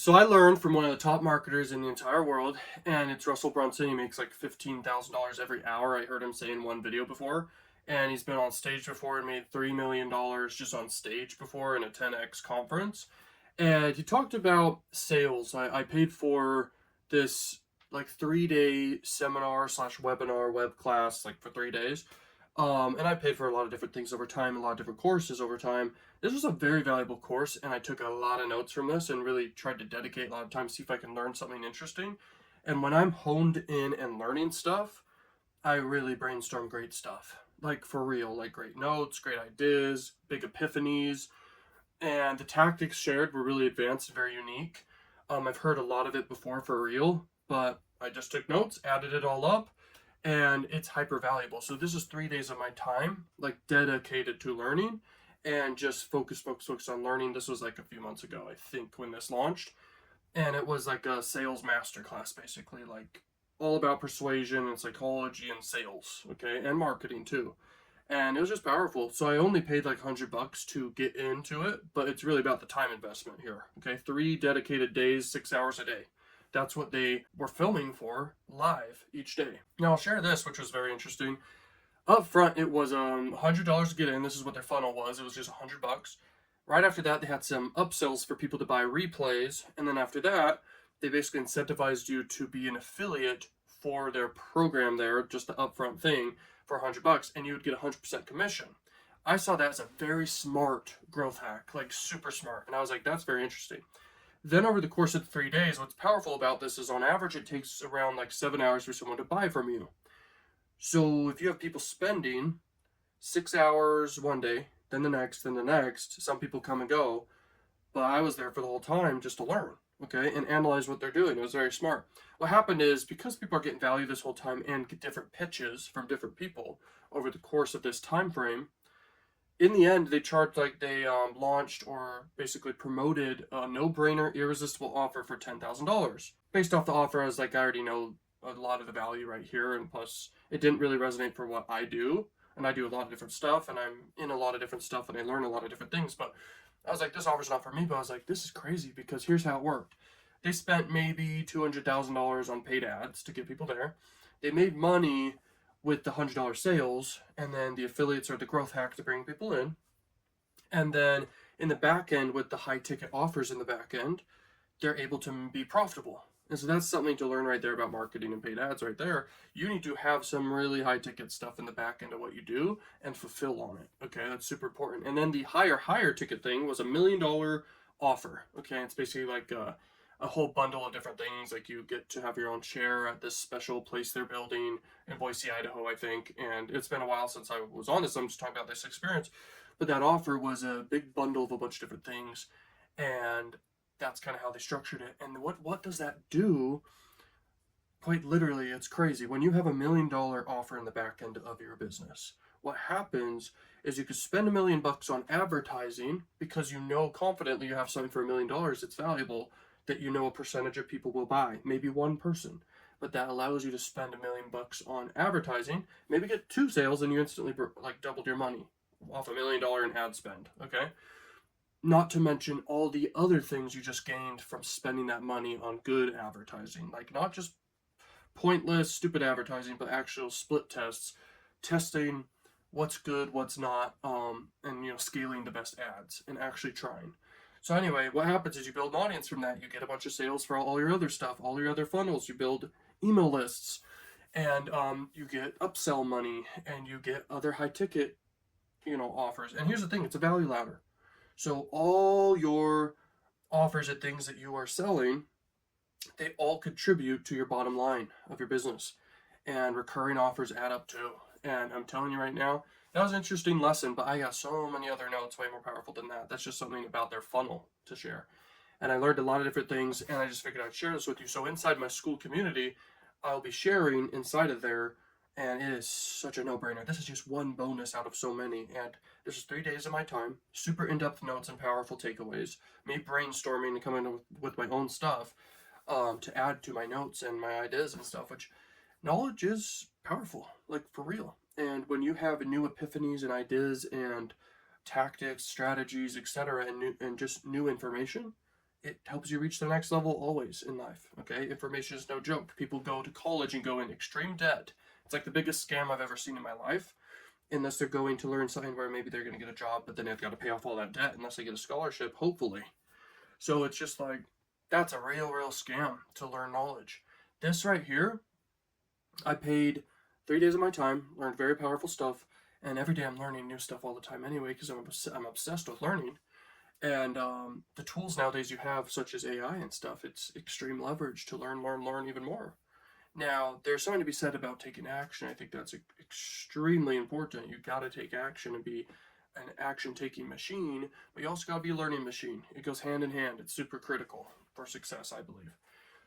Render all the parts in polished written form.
So I learned from one of the top marketers in the entire world, and it's Russell Brunson. He makes like $15,000 every hour. I heard him say in one video before, and he's been on stage before and made $3 million just on stage before in a 10x conference. And he talked about sales. I paid for this like 3 day seminar slash webinar web class like for 3 days. And I paid for a lot of different things over time, a lot of different courses over time. This was a very valuable course, and I took a lot of notes from this and really tried to dedicate a lot of time to see if I can learn something interesting. And when I'm honed in and learning stuff, I really brainstorm great stuff. Like for real, like great notes, great ideas, big epiphanies, and the tactics shared were really advanced and very unique. I've heard a lot of it before for real, but I just took notes, added it all up, and it's hyper valuable. So this is 3 days of my time, like dedicated to learning and just focus on learning. This was like a few months ago, I think, when this launched. And it was like a sales masterclass, basically, like all about persuasion and psychology and sales, okay, and marketing too. And it was just powerful. So I only paid like $100 to get into it, but it's really about the time investment here. Okay, 3 dedicated days, 6 hours a day. That's what they were filming for live each day. Now I'll share this, which was very interesting. Up front, it was $100 to get in. This is what their funnel was. It was just $100. Right after that, they had some upsells for people to buy replays, and then after that, they basically incentivized you to be an affiliate for their program there, just the upfront thing for $100, and you would get 100% commission. I saw that as a very smart growth hack, like super smart, and I was like, that's very interesting. Then over the course of the 3 days, what's powerful about this is on average it takes around like 7 hours for someone to buy from you. So if you have people spending 6 hours one day, then the next, some people come and go, but I was there for the whole time just to learn, okay, and analyze what they're doing. It was very smart. What happened is because people are getting value this whole time and get different pitches from different people over the course of this time frame, in the end, they charged like they launched or basically promoted a no-brainer, irresistible offer for $10,000. Based off the offer, I was like, I already know a lot of the value right here, and plus, it didn't really resonate for what I do, and I do a lot of different stuff, and I'm in a lot of different stuff, and I learn a lot of different things. But I was like, this offer's not for me. But I was like, this is crazy because here's how it worked. They spent maybe $200,000 on paid ads to get people there. They made money with the $100 sales, and then the affiliates are the growth hack to bring people in. And then in the back end, with the high ticket offers in the back end, they're able to be profitable. And so that's something to learn right there about marketing and paid ads right there. You need to have some really high ticket stuff in the back end of what you do and fulfill on it. Okay, that's super important. And then the higher ticket thing was $1 million offer. Okay, it's basically like a whole bundle of different things. Like you get to have your own chair at this special place they're building in Boise, Idaho, I think. And it's been a while since I was on this. I'm just talking about this experience. But that offer was a big bundle of a bunch of different things. And that's kind of how they structured it. And what does that do? Quite literally, it's crazy. When you have $1 million offer in the back end of your business, what happens is you could spend $1 million on advertising because you know confidently you have something for $1 million. It's valuable that you know a percentage of people will buy, maybe one person. But that allows you to spend $1 million on advertising, maybe get 2 sales, and you instantly like doubled your money off $1 million in ad spend. Okay. Not to mention all the other things you just gained from spending that money on good advertising. Like not just pointless, stupid advertising, but actual split tests, testing what's good, what's not, and scaling the best ads and actually trying. So anyway, what happens is you build an audience from that. You get a bunch of sales for all your other stuff, all your other funnels. You build email lists, and you get upsell money, and you get other high ticket, offers. And here's the thing: it's a value ladder. So all your offers and things that you are selling, they all contribute to your bottom line of your business. And recurring offers add up too. And I'm telling you right now, that was an interesting lesson, but I got so many other notes way more powerful than that. That's just something about their funnel to share. And I learned a lot of different things, and I just figured I'd share this with you. So inside my school community, I'll be sharing inside of there, and it is such a no-brainer. This is just one bonus out of so many, and this is 3 days of my time, super in-depth notes and powerful takeaways, me brainstorming and coming with my own stuff to add to my notes and my ideas and stuff, which knowledge is powerful, like for real. And when you have new epiphanies and ideas and tactics, strategies, etc., and just new information, it helps you reach the next level always in life. Okay, information is no joke. People go to college and go in extreme debt. It's like the biggest scam I've ever seen in my life, unless they're going to learn something where maybe they're going to get a job, but then they've got to pay off all that debt unless they get a scholarship, hopefully. So it's just like, that's a real scam to learn knowledge. This right here, I paid 3 days of my time, learned very powerful stuff, and every day I'm learning new stuff all the time anyway because I'm obsessed with learning. And the tools nowadays you have, such as AI and stuff, it's extreme leverage to learn even more. Now, there's something to be said about taking action. I think that's extremely important. You got to take action and be an action taking machine, but you also got to be a learning machine. It goes hand in hand. It's super critical for success, I believe.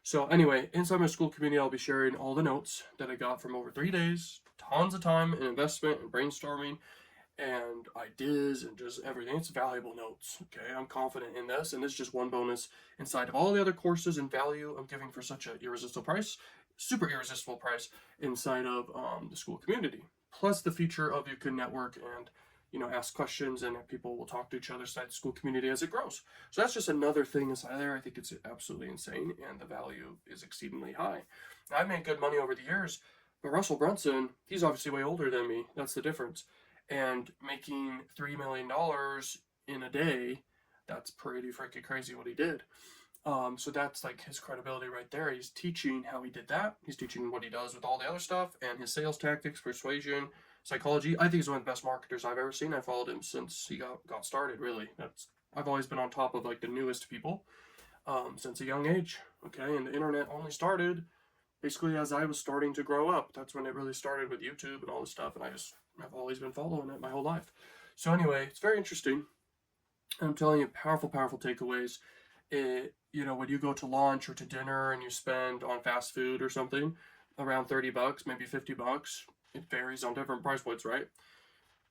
So, anyway, inside my school community, I'll be sharing all the notes that I got from over 3 days, tons of time and investment and brainstorming and ideas and just everything. It's valuable notes. Okay, I'm confident in this, and this is just one bonus inside of all the other courses and value I'm giving for such an irresistible price, super irresistible price inside of the school community. Plus the feature of you can network and ask questions, and people will talk to each other inside the school community as it grows. So that's just another thing inside there. I think it's absolutely insane, and the value is exceedingly high. I've made good money over the years, but Russell Brunson, he's obviously way older than me. That's the difference. And making $3 million in a day, that's pretty freaking crazy what he did. So that's like his credibility right there. He's teaching how he did that. He's teaching what he does with all the other stuff and his sales tactics, persuasion, psychology. I think he's one of the best marketers I've ever seen. I followed him since he got started. Really, I've always been on top of like the newest people since a young age. Okay, and the internet only started basically as I was starting to grow up. That's when it really started with YouTube and all this stuff, and I've always been following it my whole life. So anyway, it's very interesting. I'm telling you, powerful takeaways. When you go to lunch or to dinner and you spend on fast food or something around $30, maybe $50, it varies on different price points, right?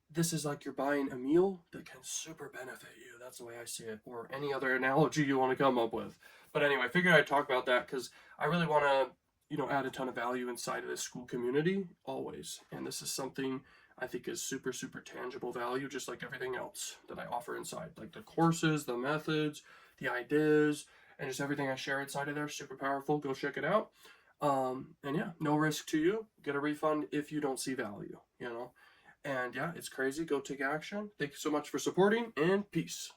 This is like you're buying a meal that can super benefit you. That's the way I see it, or any other analogy you want to come up with. But anyway, I figured I'd talk about that because I really want to, add a ton of value inside of this school community always. And this is something I think is super tangible value, just like everything else that I offer inside, like the courses, the methods, the ideas, and just everything I share inside of there. Super powerful. Go check it out. And yeah, no risk to you. Get a refund if you don't see value. And yeah, it's crazy. Go take action. Thank you so much for supporting, and peace.